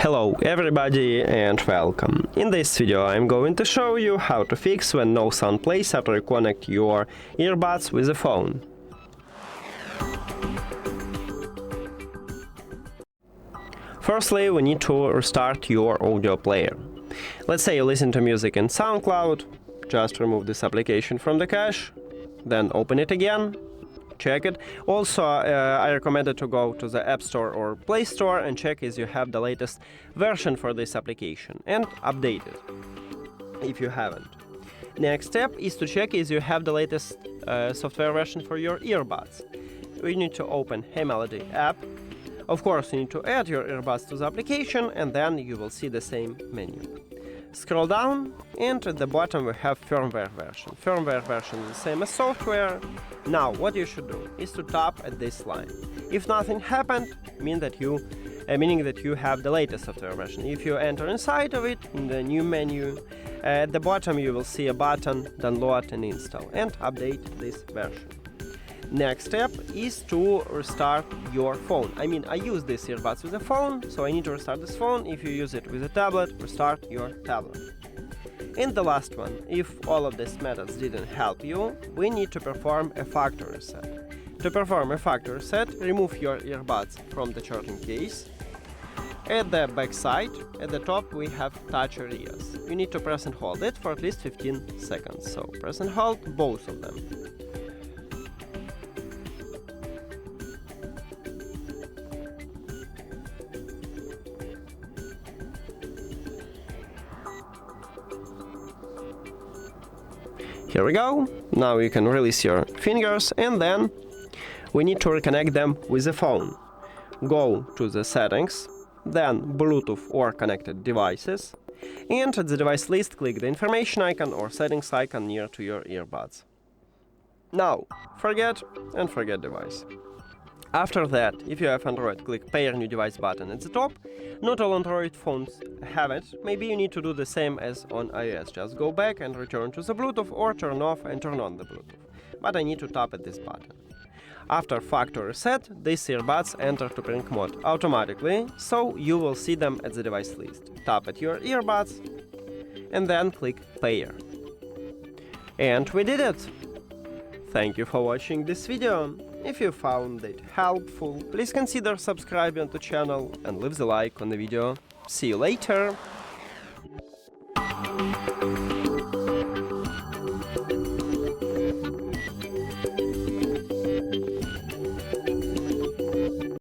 Hello everybody and welcome. In this video I'm going to show you how to fix when no sound plays after you connect your earbuds with a phone. Firstly, we need to restart your audio player. Let's say you listen to music in SoundCloud, just remove this application from the cache, then open it again. Check it. Also, I recommend it to go to the App Store or Play Store and check if you have the latest version for this application and update it if you haven't. Next step is to check if you have the latest software version for your earbuds. We need to open Hey Melody app. Of course, you need to add your earbuds to the application and then you will see the same menu. Scroll down and at the bottom we have firmware version. Firmware version is the same as software. Now what you should do is to tap at this line. If nothing happened, meaning that you have the latest software version. If you enter inside of it, in the new menu, at the bottom you will see a button download and install and update this version. Next step is to restart your phone. I use these earbuds with a phone, so I need to restart this phone. If you use it with a tablet, restart your tablet. And the last one, if all of these methods didn't help you, we need to perform a factory reset. To perform a factory reset, remove your earbuds from the charging case. At the back side, at the top, we have touch areas. You need to press and hold it for at least 15 seconds. So press and hold both of them. Here we go. Now you can release your fingers and then we need to reconnect them with the phone. Go to the settings, then Bluetooth or connected devices, and at the device list click the information icon or settings icon near to your earbuds. Now, forget device. After that, if you have Android, click Pair New Device button at the top. Not all Android phones have it. Maybe you need to do the same as on iOS. Just go back and return to the Bluetooth or turn off and turn on the Bluetooth. But I need to tap at this button. After factory reset, these earbuds enter to pairing mode automatically, so you will see them at the device list. Tap at your earbuds and then click Pair. And we did it! Thank you for watching this video. If you found it helpful, please consider subscribing to the channel and leave the like on the video. See you later!